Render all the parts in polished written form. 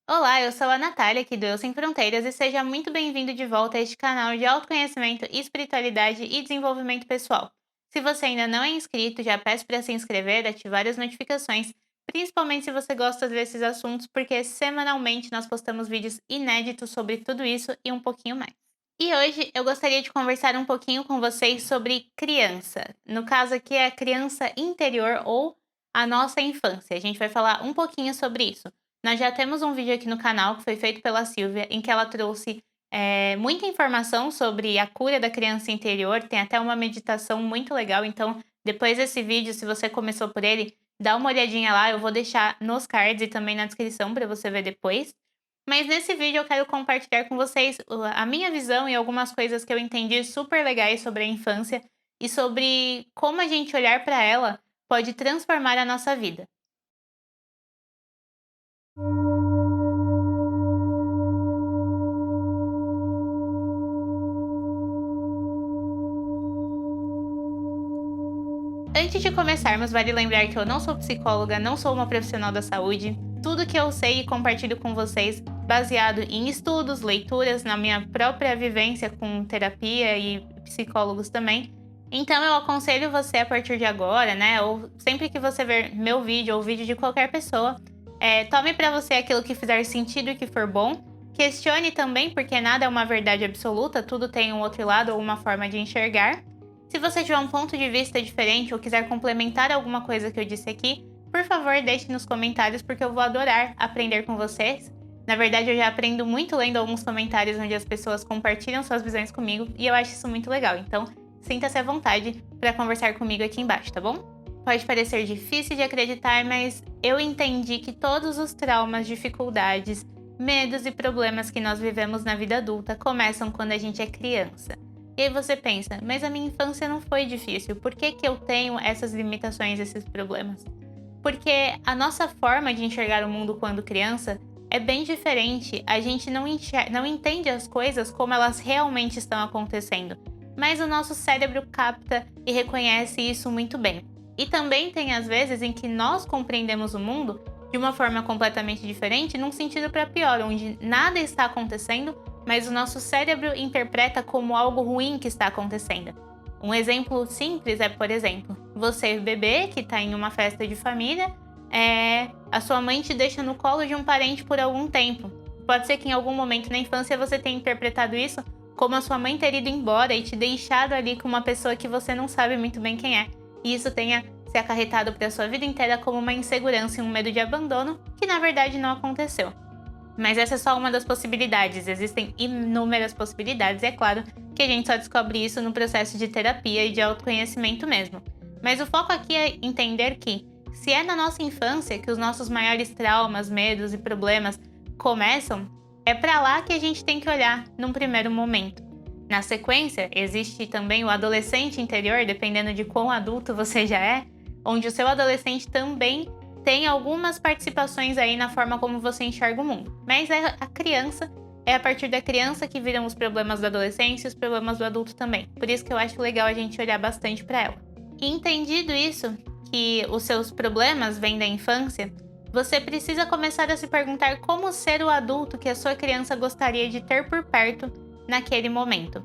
Olá, eu sou a Natália, aqui do Eu Sem Fronteiras, e seja muito bem-vindo de volta a este canal de autoconhecimento, espiritualidade e desenvolvimento pessoal. Se você ainda não é inscrito, já peço para se inscrever e ativar as notificações, principalmente se você gosta desses assuntos, porque semanalmente nós postamos vídeos inéditos sobre tudo isso e um pouquinho mais. E hoje eu gostaria de conversar um pouquinho com vocês sobre criança. No caso aqui é a criança interior ou a nossa infância. A gente vai falar um pouquinho sobre isso. Nós já temos um vídeo aqui no canal que foi feito pela Silvia, em que ela trouxe muita informação sobre a cura da criança interior. Tem até uma meditação muito legal. Então, depois desse vídeo, se você começou por ele, dá uma olhadinha lá. Eu vou deixar nos cards e também na descrição para você ver depois. Mas nesse vídeo eu quero compartilhar com vocês a minha visão e algumas coisas que eu entendi super legais sobre a infância e sobre como a gente olhar para ela pode transformar a nossa vida. Antes de começarmos, vale lembrar que eu não sou psicóloga, não sou uma profissional da saúde. Tudo que eu sei e compartilho com vocês, baseado em estudos, leituras, na minha própria vivência com terapia e psicólogos também. Então eu aconselho você a partir de agora, né? Ou sempre que você ver meu vídeo ou vídeo de qualquer pessoa, tome para você aquilo que fizer sentido e que for bom. Questione também, porque nada é uma verdade absoluta, tudo tem um outro lado ou uma forma de enxergar. Se você tiver um ponto de vista diferente ou quiser complementar alguma coisa que eu disse aqui, por favor, deixe nos comentários porque eu vou adorar aprender com vocês. Na verdade, eu já aprendo muito lendo alguns comentários onde as pessoas compartilham suas visões comigo e eu acho isso muito legal. Então, sinta-se à vontade para conversar comigo aqui embaixo, tá bom? Pode parecer difícil de acreditar, mas eu entendi que todos os traumas, dificuldades, medos e problemas que nós vivemos na vida adulta começam quando a gente é criança. E aí você pensa, mas a minha infância não foi difícil, por que que eu tenho essas limitações, esses problemas? Porque a nossa forma de enxergar o mundo quando criança é bem diferente. A gente não entende as coisas como elas realmente estão acontecendo, mas o nosso cérebro capta e reconhece isso muito bem. E também tem às vezes em que nós compreendemos o mundo de uma forma completamente diferente, num sentido para pior, onde nada está acontecendo, mas o nosso cérebro interpreta como algo ruim que está acontecendo. Um exemplo simples é, por exemplo, você bebê que está em uma festa de família, a sua mãe te deixa no colo de um parente por algum tempo. Pode ser que em algum momento na infância você tenha interpretado isso como a sua mãe ter ido embora e te deixado ali com uma pessoa que você não sabe muito bem quem é. E isso tenha se acarretado para a sua vida inteira como uma insegurança e um medo de abandono, que na verdade não aconteceu. Mas essa é só uma das possibilidades, existem inúmeras possibilidades, e é claro que a gente só descobre isso no processo de terapia e de autoconhecimento mesmo. Mas o foco aqui é entender que, se é na nossa infância que os nossos maiores traumas, medos e problemas começam, é para lá que a gente tem que olhar num primeiro momento. Na sequência, existe também o adolescente interior, dependendo de quão adulto você já é, onde o seu adolescente também tem algumas participações aí na forma como você enxerga o mundo. Mas é a criança, é a partir da criança que viram os problemas da adolescência e os problemas do adulto também. Por isso que eu acho legal a gente olhar bastante para ela. E entendido isso, que os seus problemas vêm da infância, você precisa começar a se perguntar como ser o adulto que a sua criança gostaria de ter por perto naquele momento.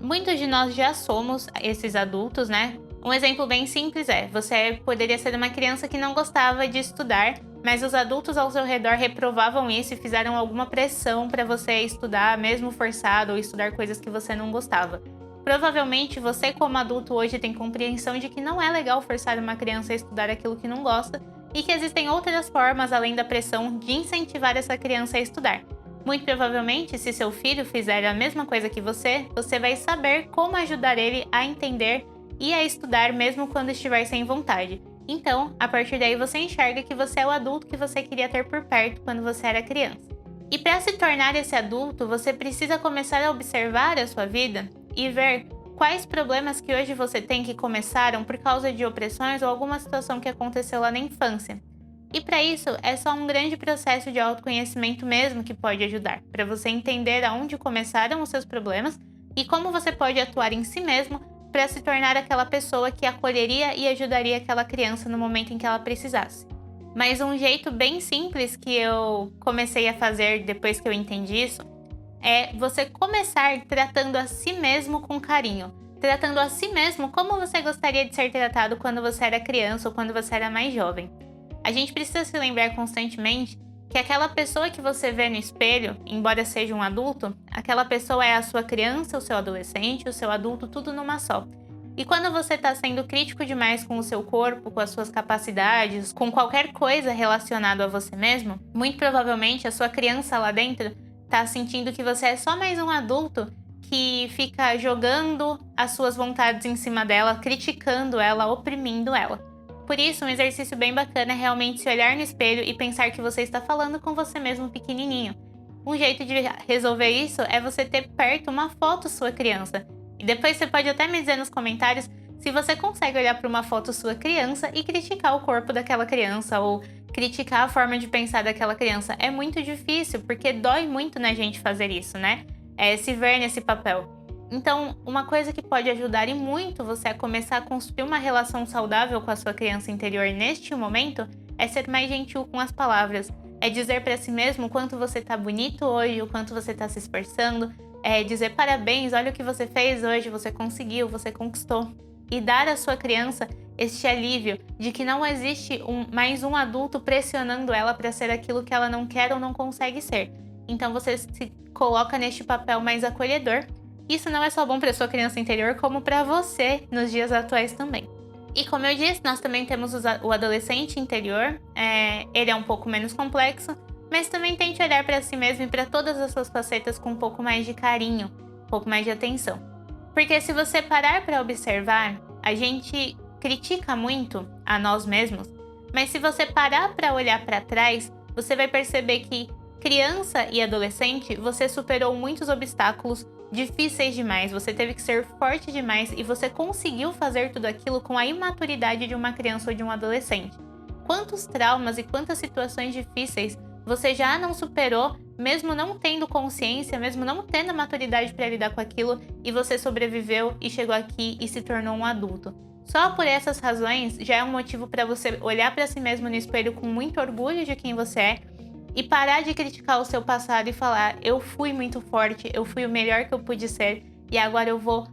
Muitos de nós já somos esses adultos, né? Um exemplo bem simples é, você poderia ser uma criança que não gostava de estudar, mas os adultos ao seu redor reprovavam isso e fizeram alguma pressão para você estudar, mesmo forçado, ou estudar coisas que você não gostava. Provavelmente você, como adulto hoje, tem compreensão de que não é legal forçar uma criança a estudar aquilo que não gosta e que existem outras formas, além da pressão, de incentivar essa criança a estudar. Muito provavelmente, se seu filho fizer a mesma coisa que você vai saber como ajudar ele a entender e a estudar mesmo quando estiver sem vontade. Então, a partir daí você enxerga que você é o adulto que você queria ter por perto quando você era criança. E para se tornar esse adulto, você precisa começar a observar a sua vida e ver quais problemas que hoje você tem que começaram por causa de opressões ou alguma situação que aconteceu lá na infância. E para isso, é só um grande processo de autoconhecimento mesmo que pode ajudar, para você entender aonde começaram os seus problemas e como você pode atuar em si mesmo para se tornar aquela pessoa que acolheria e ajudaria aquela criança no momento em que ela precisasse. Mas um jeito bem simples que eu comecei a fazer depois que eu entendi isso é você começar tratando a si mesmo com carinho. Tratando a si mesmo como você gostaria de ser tratado quando você era criança ou quando você era mais jovem. A gente precisa se lembrar constantemente que aquela pessoa que você vê no espelho, embora seja um adulto, aquela pessoa é a sua criança, o seu adolescente, o seu adulto, tudo numa só. E quando você está sendo crítico demais com o seu corpo, com as suas capacidades, com qualquer coisa relacionada a você mesmo, muito provavelmente a sua criança lá dentro está sentindo que você é só mais um adulto que fica jogando as suas vontades em cima dela, criticando ela, oprimindo ela. Por isso, um exercício bem bacana é realmente se olhar no espelho e pensar que você está falando com você mesmo pequenininho. Um jeito de resolver isso é você ter perto uma foto sua criança. E depois você pode até me dizer nos comentários se você consegue olhar para uma foto sua criança e criticar o corpo daquela criança ou criticar a forma de pensar daquela criança. É muito difícil, porque dói muito na gente fazer isso, né? Se ver nesse papel. Então, uma coisa que pode ajudar e muito você a começar a construir uma relação saudável com a sua criança interior neste momento é ser mais gentil com as palavras. É dizer para si mesmo o quanto você tá bonito hoje, o quanto você tá se esforçando. É dizer parabéns, olha o que você fez hoje, você conseguiu, você conquistou. E dar à sua criança este alívio de que não existe mais um adulto pressionando ela para ser aquilo que ela não quer ou não consegue ser. Então você se coloca neste papel mais acolhedor. Isso não é só bom para sua criança interior, como para você nos dias atuais também. E como eu disse, nós também temos o adolescente interior. Ele é um pouco menos complexo, mas também tente olhar para si mesmo e para todas as suas facetas com um pouco mais de carinho, um pouco mais de atenção. Porque se você parar para observar, a gente critica muito a nós mesmos, mas se você parar para olhar para trás, você vai perceber que criança e adolescente, você superou muitos obstáculos difíceis demais, você teve que ser forte demais e você conseguiu fazer tudo aquilo com a imaturidade de uma criança ou de um adolescente. Quantos traumas e quantas situações difíceis você já não superou, mesmo não tendo consciência, mesmo não tendo a maturidade para lidar com aquilo, e você sobreviveu e chegou aqui e se tornou um adulto. Só por essas razões já é um motivo para você olhar para si mesmo no espelho com muito orgulho de quem você é e parar de criticar o seu passado e falar: eu fui muito forte, eu fui o melhor que eu pude ser e agora eu vou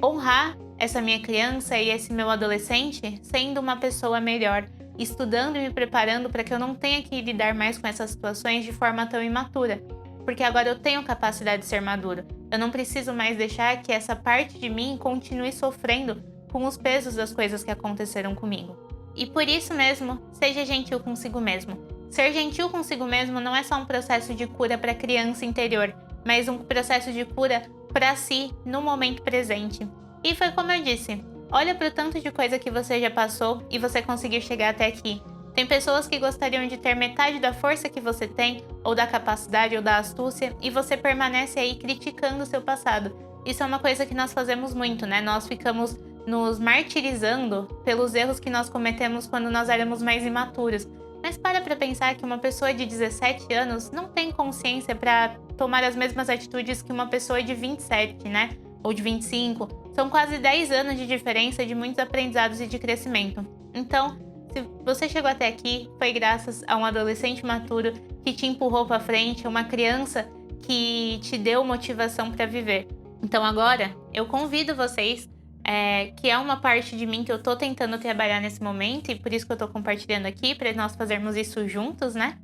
honrar essa minha criança e esse meu adolescente sendo uma pessoa melhor, estudando e me preparando para que eu não tenha que lidar mais com essas situações de forma tão imatura, porque agora eu tenho capacidade de ser maduro. Eu não preciso mais deixar que essa parte de mim continue sofrendo com os pesos das coisas que aconteceram comigo. E por isso mesmo, seja gentil consigo mesmo. Ser gentil consigo mesmo não é só um processo de cura para a criança interior, mas um processo de cura para si no momento presente. E foi como eu disse, olha para o tanto de coisa que você já passou e você conseguiu chegar até aqui. Tem pessoas que gostariam de ter metade da força que você tem, ou da capacidade ou da astúcia, e você permanece aí criticando o seu passado. Isso é uma coisa que nós fazemos muito, né? Nós ficamos nos martirizando pelos erros que nós cometemos quando nós éramos mais imaturos. Mas para pensar que uma pessoa de 17 anos não tem consciência para tomar as mesmas atitudes que uma pessoa de 27, né? Ou de 25. São quase 10 anos de diferença de muitos aprendizados e de crescimento. Então, se você chegou até aqui, foi graças a um adolescente maturo que te empurrou para frente, uma criança que te deu motivação para viver. Então agora, eu convido vocês, que é uma parte de mim que eu tô tentando trabalhar nesse momento, e por isso que eu tô compartilhando aqui, para nós fazermos isso juntos, né?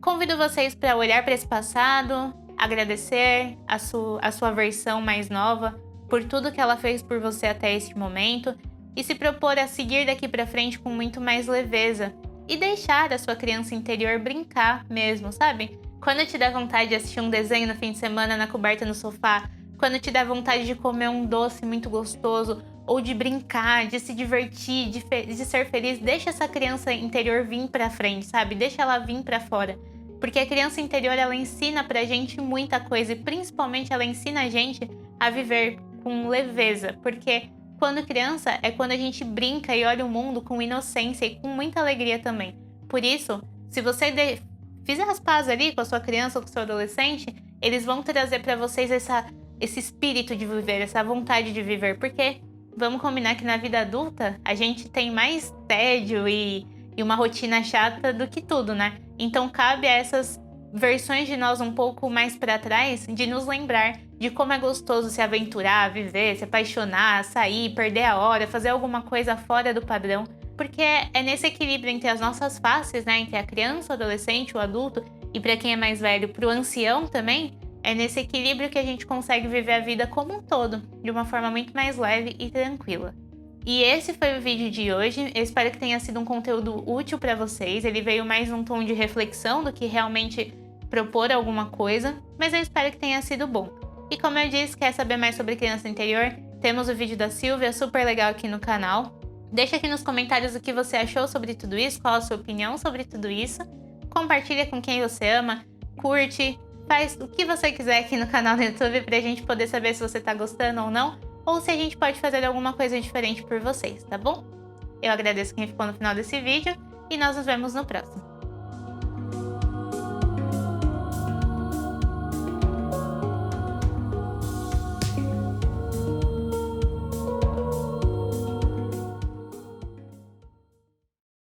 Convido vocês para olhar para esse passado, agradecer a sua versão mais nova por tudo que ela fez por você até este momento e se propor a seguir daqui para frente com muito mais leveza e deixar a sua criança interior brincar mesmo, sabe? Quando te dá vontade de assistir um desenho no fim de semana na coberta no sofá, quando te dá vontade de comer um doce muito gostoso ou de brincar, de se divertir, de ser feliz, deixa essa criança interior vir pra frente, sabe? Deixa ela vir pra fora. Porque a criança interior, ela ensina pra gente muita coisa e principalmente ela ensina a gente a viver com leveza. Porque quando criança é quando a gente brinca e olha o mundo com inocência e com muita alegria também. Por isso, se você fizer as pazes ali com a sua criança ou com o seu adolescente, eles vão trazer pra vocês esse espírito de viver, essa vontade de viver. Porque vamos combinar que na vida adulta a gente tem mais tédio e e uma rotina chata do que tudo, né? Então cabe a essas versões de nós um pouco mais para trás de nos lembrar de como é gostoso se aventurar, viver, se apaixonar, sair, perder a hora, fazer alguma coisa fora do padrão, porque é nesse equilíbrio entre as nossas faces, né, entre a criança, o adolescente, o adulto e para quem é mais velho, pro ancião também, é nesse equilíbrio que a gente consegue viver a vida como um todo, de uma forma muito mais leve e tranquila. E esse foi o vídeo de hoje. Eu espero que tenha sido um conteúdo útil para vocês. Ele veio mais num tom de reflexão do que realmente propor alguma coisa, mas eu espero que tenha sido bom. E como eu disse, quer saber mais sobre criança interior? Temos o vídeo da Silvia, super legal aqui no canal. Deixa aqui nos comentários o que você achou sobre tudo isso, qual a sua opinião sobre tudo isso. Compartilha com quem você ama, curte, faz o que você quiser aqui no canal do YouTube pra gente poder saber se você tá gostando ou não, ou se a gente pode fazer alguma coisa diferente por vocês, tá bom? Eu agradeço quem ficou no final desse vídeo e nós nos vemos no próximo.